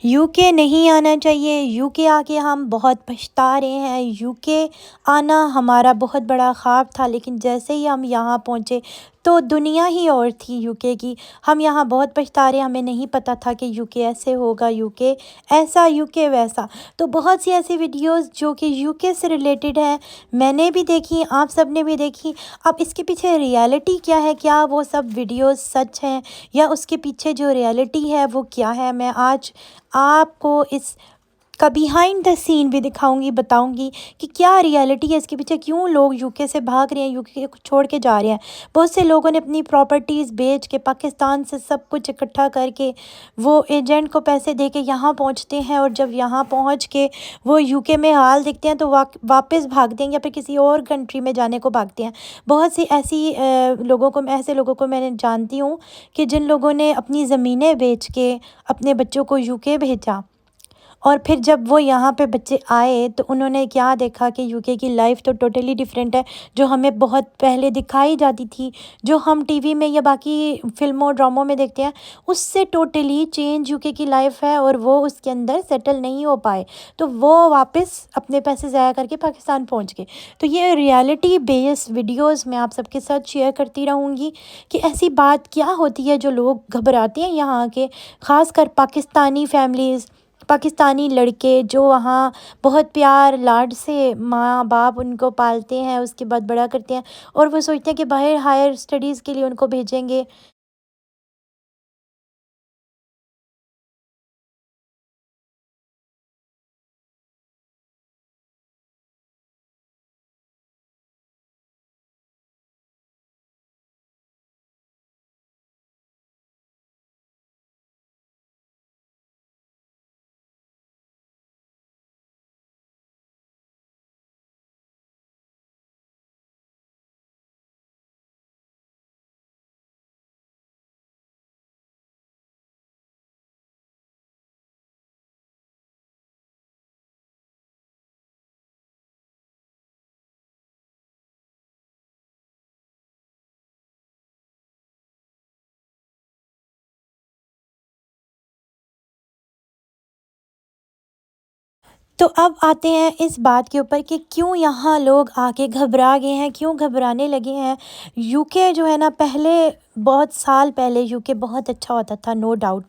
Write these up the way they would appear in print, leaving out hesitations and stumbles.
UK नहीं आना चाहिए। यूके आके हम बहुत पछता रहे हैं। यूके आना हमारा बहुत बड़ा ख्वाब था, लेकिन जैसे ही हम यहाँ पहुँचे तो दुनिया ही और थी यूके की। हम यहाँ बहुत पछता रहे हैं, हमें नहीं पता था कि यूके ऐसे होगा, यूके ऐसा, यूके वैसा। तो बहुत सी ऐसी वीडियोस जो कि यूके से रिलेटेड है मैंने भी देखी, आप सब ने भी देखी। अब इसके पीछे रियलिटी क्या है, क्या वो सब वीडियोस सच हैं या उसके पीछे जो रियलिटी है वो क्या है, मैं आज आपको इसका बिहाइंड द सीन भी दिखाऊंगी, बताऊंगी कि क्या रियलिटी है इसके पीछे, क्यों लोग यूके से भाग रहे हैं, यूके को छोड़ के जा रहे हैं। बहुत से लोगों ने अपनी प्रॉपर्टीज़ बेच के पाकिस्तान से सब कुछ इकट्ठा करके वो एजेंट को पैसे दे के यहाँ पहुँचते हैं, और जब यहाँ पहुँच के वो यूके में हाल देखते हैं तो वापस भागते हैं या फिर किसी और कंट्री में जाने को भागते हैं। बहुत सी ऐसी ऐसे लोगों को मैंने जानती हूँ कि जिन लोगों ने अपनी ज़मीनें बेच के अपने बच्चों को यूके भेजा, और फिर जब वो यहाँ पे बच्चे आए तो उन्होंने क्या देखा कि यूके की लाइफ तो टोटली डिफरेंट है, जो हमें बहुत पहले दिखाई जाती थी, जो हम टीवी में या बाकी फिल्मों ड्रामों में देखते हैं, उससे टोटली चेंज यूके की लाइफ है, और वो उसके अंदर सेटल नहीं हो पाए तो वो वापस अपने पैसे ज़ाया करके पाकिस्तान पहुँच गए। तो ये रियलिटी बेस्ड वीडियोज़ मैं आप सबके साथ शेयर करती रहूँगी कि ऐसी बात क्या होती है जो लोग घबराते हैं यहाँ के, ख़ासकर पाकिस्तानी फैमिलीज़, पाकिस्तानी लड़के जो वहाँ बहुत प्यार लाड से माँ बाप उनको पालते हैं, उसके बाद बड़ा करते हैं, और वो सोचते हैं कि बाहर हायर स्टडीज़ के लिए उनको भेजेंगे। तो अब आते हैं इस बात के ऊपर कि क्यों यहाँ लोग आके घबरा गए हैं, क्यों घबराने लगे हैं। यूके जो है ना, पहले बहुत साल पहले यूके बहुत अच्छा होता था, नो डाउट।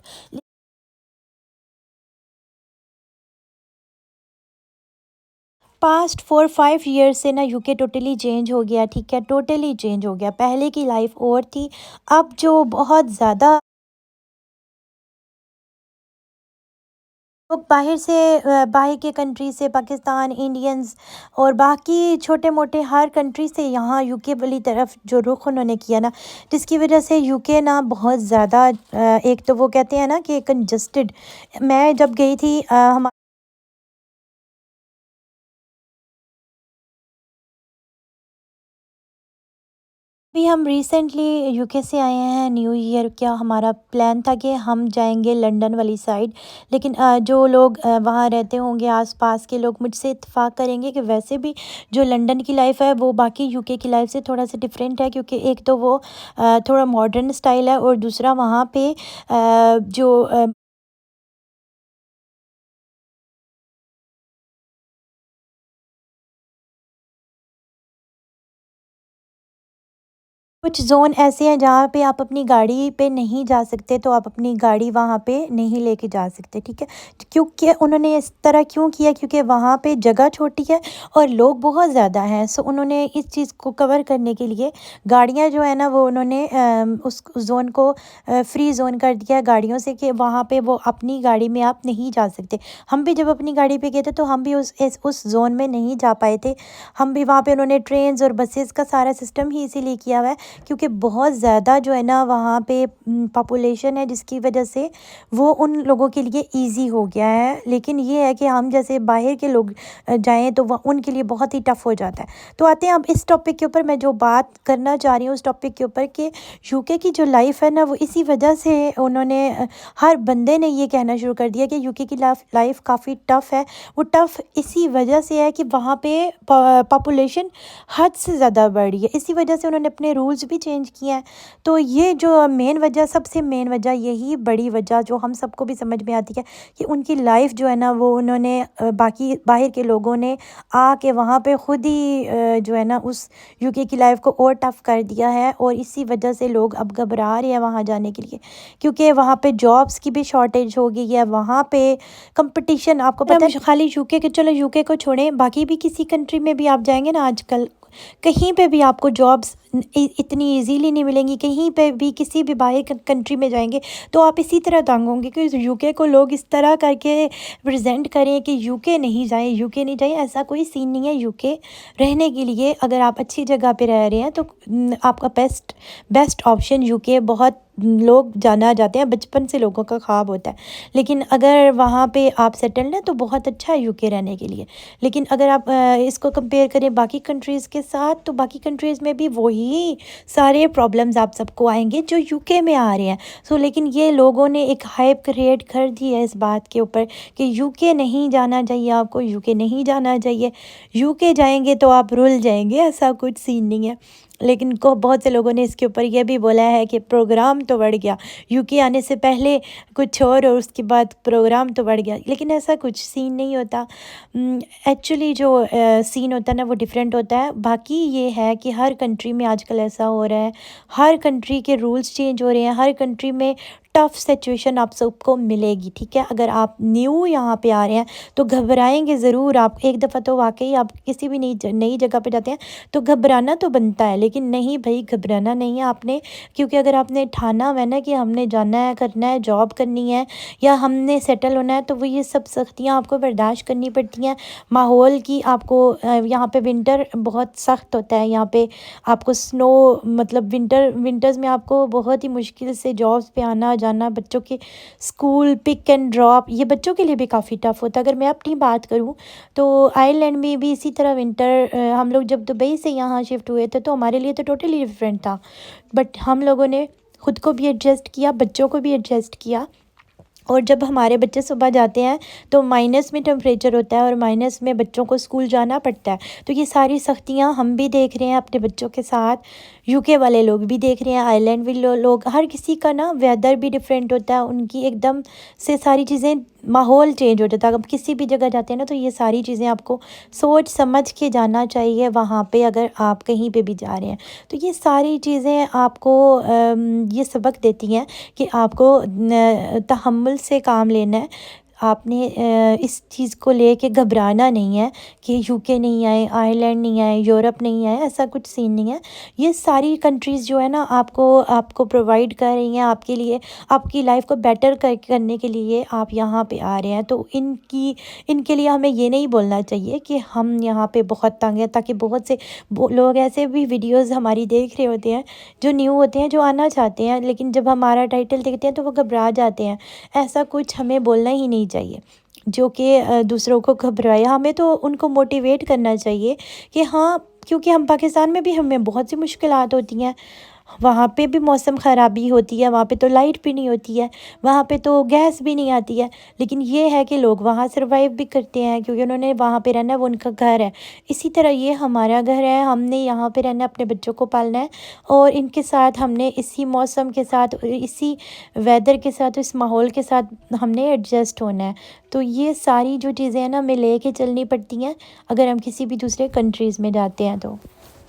पास्ट 4-5 ईयर्स से ना यूके टोटली चेंज हो गया, ठीक है, टोटली चेंज हो गया। पहले की लाइफ और थी, अब जो बहुत ज़्यादा लोग बाहर से बाहर के कंट्री से, पाकिस्तान, इंडियंस और बाकी छोटे-मोटे हर कंट्री से यहाँ यूके वाली तरफ जो रुख उन्होंने किया ना, जिसकी वजह से यूके ना बहुत ज़्यादा एक तो वो कहते हैं ना कि कंजस्टेड। मैं जब गई थी हम अभी हम रिसेंटली यूके से आए हैं। न्यू ईयर क्या हमारा प्लान था कि हम जाएंगे लंदन वाली साइड, लेकिन जो लोग वहाँ रहते होंगे आसपास के लोग मुझसे इत्तेफाक करेंगे कि वैसे भी जो लंदन की लाइफ है वो बाकी यूके की लाइफ से थोड़ा सा डिफरेंट है, क्योंकि एक तो वो थोड़ा मॉडर्न स्टाइल है, और दूसरा वहाँ पे जो कुछ ज़ोन ऐसे हैं जहाँ पे आप अपनी गाड़ी पे नहीं जा सकते, तो आप अपनी गाड़ी वहाँ पे नहीं लेके जा सकते, ठीक है। क्योंकि उन्होंने इस तरह क्यों किया, क्योंकि वहाँ पे जगह छोटी है और लोग बहुत ज़्यादा हैं, सो उन्होंने इस चीज़ को कवर करने के लिए गाड़ियाँ जो है ना वो उन्होंने उस ज़ोन को फ्री ज़ोन कर दिया है गाड़ियों से, कि वहाँ पे वो अपनी गाड़ी में आप नहीं जा सकते। हम भी जब अपनी गाड़ी पे गए थे तो हम भी उस ज़ोन में नहीं जा पाए थे। हम भी वहाँ पे उन्होंने ट्रेन्स और बसेस का सारा सिस्टम ही इसीलिए किया हुआ है, क्योंकि बहुत ज़्यादा जो है ना वहाँ पे पॉपुलेशन है, जिसकी वजह से वो उन लोगों के लिए ईज़ी हो गया है। लेकिन ये है कि हम जैसे बाहर के लोग जाएँ तो वह उनके लिए बहुत ही टफ़ हो जाता है। तो आते हैं अब इस टॉपिक के ऊपर, मैं जो बात करना चाह रही हूँ उस टॉपिक के ऊपर कि यूके की जो लाइफ है ना वो इसी वजह से उन्होंने हर बंदे ने ये कहना शुरू कर दिया कि यूके की लाइफ काफ़ी टफ़ है। वो टफ़ इसी वजह से है कि वहाँ पे पॉपुलेशन हद से ज़्यादा बढ़ रही है। इसी वजह से उन्होंने अपने रूल्स रूल्स भी चेंज किए हैं। तो ये जो मेन वजह, सबसे मेन वजह, यही बड़ी वजह जो हम सबको भी समझ में आती है कि उनकी लाइफ जो है ना वो उन्होंने बाकी बाहर के लोगों ने आके वहाँ पे ख़ुद ही जो है ना उस यूके की लाइफ को और टफ़ कर दिया है। और इसी वजह से लोग अब घबरा रहे हैं वहाँ जाने के लिए, क्योंकि वहाँ पे जॉब्स की भी शॉर्टेज हो गई है। वहाँ पे कंपटीशन, आपको पता है, खाली यूके के, चलो यूके को छोड़ें, बाकी भी किसी कंट्री में भी आप जाएंगे ना आजकल, कहीं पे भी आपको जॉब्स इतनी इजीली नहीं मिलेंगी। कहीं पे भी किसी भी बाहर कंट्री में जाएंगे तो आप इसी तरह तंग होंगे कि यूके को लोग इस तरह करके प्रेजेंट करें कि यूके नहीं जाएं, यूके नहीं जाएं। ऐसा कोई सीन नहीं है। यूके रहने के लिए अगर आप अच्छी जगह पे रह रहे हैं तो आपका बेस्ट ऑप्शन यूके। बहुत लोग जाना जाते हैं, बचपन से लोगों का ख्वाब होता है, लेकिन अगर वहाँ पे आप सेटल्ड हैं तो बहुत अच्छा है यूके रहने के लिए। लेकिन अगर आप इसको कंपेयर करें बाकी कंट्रीज़ के साथ, तो बाकी कंट्रीज़ में भी वही सारे प्रॉब्लम्स आप सबको आएंगे जो यूके में आ रहे हैं। लेकिन ये लोगों ने एक हाइप क्रिएट कर दी है इस बात के ऊपर कि यूके नहीं जाना चाहिए, आपको यूके नहीं जाना चाहिए, यूके जाएंगे तो आप रुल जाएंगे। ऐसा कुछ सीन नहीं है। लेकिन बहुत से लोगों ने इसके ऊपर यह भी बोला है कि प्रोग्राम तो बढ़ गया, यूके आने से पहले कुछ और उसके बाद प्रोग्राम तो बढ़ गया। लेकिन ऐसा कुछ सीन नहीं होता। एक्चुअली जो सीन होता है ना वो डिफरेंट होता है। बाकी ये है कि हर कंट्री में आजकल ऐसा हो रहा है, हर कंट्री के रूल्स चेंज हो रहे हैं, हर कंट्री में टफ़ सिचुएशन आप सबको मिलेगी, ठीक है। अगर आप न्यू यहाँ पे आ रहे हैं तो घबराएंगे ज़रूर आप। एक दफ़ा तो वाकई आप किसी भी नई जगह पे जाते हैं तो घबराना तो बनता है, लेकिन नहीं भाई, घबराना नहीं है आपने। क्योंकि अगर आपने ठाना हुआ है ना कि हमने जाना है, करना है, जॉब करनी है या हमने सेटल होना है, तो वो ये सब सख्तियाँ आपको बर्दाश्त करनी पड़ती हैं। माहौल की आपको यहाँ पे विंटर बहुत सख्त होता है। यहाँ पे आपको स्नो, मतलब विंटर्स में आपको बहुत ही मुश्किल से जॉब्स पे आना जाना, बच्चों के स्कूल पिक एंड ड्रॉप, ये बच्चों के लिए भी काफ़ी टफ़ होता है। अगर मैं अपनी बात करूँ तो आयरलैंड में भी इसी तरह विंटर, हम लोग जब दुबई से यहाँ शिफ्ट हुए थे तो हमारे लिए तो टोटली डिफरेंट था। बट हम लोगों ने ख़ुद को भी एडजस्ट किया, बच्चों को भी एडजस्ट किया। और जब हमारे बच्चे सुबह जाते हैं तो माइनस में टेम्परेचर होता है और माइनस में बच्चों को स्कूल जाना पड़ता है। तो ये सारी सख्तियाँ हम भी देख रहे हैं अपने बच्चों के साथ, यूके वाले लोग भी देख रहे हैं, आयरलैंड वाले लोग। हर किसी का ना वेदर भी डिफरेंट होता है, उनकी एकदम से सारी चीज़ें, माहौल चेंज हो जाता है। अब किसी भी जगह जाते हैं ना तो ये सारी चीज़ें आपको सोच समझ के जाना चाहिए वहाँ पे, अगर आप कहीं पे भी जा रहे हैं। तो ये सारी चीज़ें आपको ये सबक देती हैं कि आपको तहम्मुल से काम लेना है। आपने इस चीज़ को लेके घबराना नहीं है कि यूके नहीं आए, आयरलैंड नहीं आए, यूरोप नहीं आए, ऐसा कुछ सीन नहीं है। ये सारी कंट्रीज़ जो है ना आपको प्रोवाइड कर रही हैं आपके लिए, आपकी लाइफ को बेटर करने के लिए आप यहाँ पे आ रहे हैं। तो इनके लिए हमें ये नहीं बोलना चाहिए कि हम यहाँ पे बहुत तंग हैं, ताकि बहुत से लोग ऐसे भी वीडियोज़ हमारी देख रहे होते हैं जो न्यू होते हैं, जो आना चाहते हैं, लेकिन जब हमारा टाइटल देखते हैं तो वो घबरा जाते हैं। ऐसा कुछ हमें बोलना ही नहीं चाहिए जो कि दूसरों को घबराए। हमें तो उनको मोटिवेट करना चाहिए कि हाँ, क्योंकि हम पाकिस्तान में भी हमें बहुत सी मुश्किलात होती हैं, वहाँ पे भी मौसम ख़राबी होती है, वहाँ पे तो लाइट भी नहीं होती है, वहाँ पे तो गैस भी नहीं आती है। लेकिन ये है कि लोग वहाँ सर्वाइव भी करते हैं क्योंकि उन्होंने वहाँ पे रहना है, वो उनका घर है। इसी तरह ये हमारा घर है, हमने यहाँ पे रहना है, अपने बच्चों को पालना है और इनके साथ हमने इसी मौसम के साथ, इसी वेदर के साथ, इस माहौल के साथ हमने एडजस्ट होना है। तो ये सारी जो चीज़ें हैं ना हमें ले के चलनी पड़ती हैं अगर हम किसी भी दूसरे कंट्रीज़ में जाते हैं। तो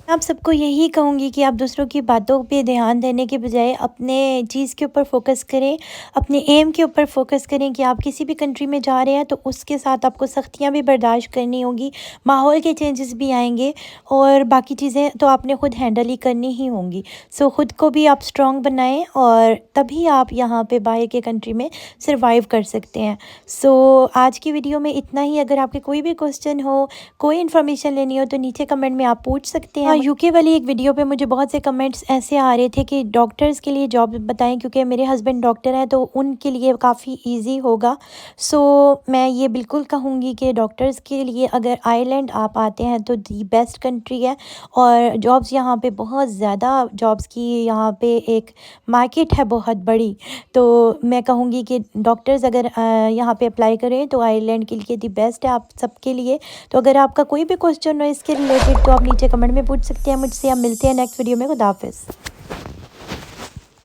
आप सबको यही कहूँगी कि आप दूसरों की बातों पे ध्यान देने के बजाय अपने चीज़ के ऊपर फोकस करें, अपने एम के ऊपर फोकस करें कि आप किसी भी कंट्री में जा रहे हैं तो उसके साथ आपको सख्तियाँ भी बर्दाश्त करनी होंगी, माहौल के चेंजेस भी आएंगे और बाकी चीज़ें तो आपने ख़ुद हैंडल ही करनी ही होंगी। सो ख़ुद को भी आप स्ट्रॉन्ग बनाएं और तभी आप यहाँ पे बाहर के कंट्री में सर्वाइव कर सकते हैं। सो आज की वीडियो में इतना ही। अगर आपके कोई भी क्वेश्चन हो, कोई इन्फॉर्मेशन लेनी हो तो नीचे कमेंट में आप पूछ सकते हैं। यूके वाली एक वीडियो पे मुझे बहुत से कमेंट्स ऐसे आ रहे थे कि डॉक्टर्स के लिए जॉब बताएं, क्योंकि मेरे हस्बैंड डॉक्टर हैं तो उनके लिए काफ़ी इजी होगा। सो मैं ये बिल्कुल कहूँगी कि डॉक्टर्स के लिए अगर आयरलैंड आप आते हैं तो दी बेस्ट कंट्री है और जॉब्स यहाँ पे बहुत ज़्यादा, जॉब्स की यहाँ पे एक मार्केट है बहुत बड़ी। तो मैं कहूँगी कि डॉक्टर्स अगर यहाँ पे अप्लाई करें तो आयरलैंड के लिए दी बेस्ट है आप सबके लिए। तो अगर आपका कोई भी क्वेश्चन हो इसके रिलेटेड तो आप नीचे कमेंट में पूछ सकते हैं मुझसे। अब मिलते हैं नेक्स्ट वीडियो में। खुदा हाफिज़।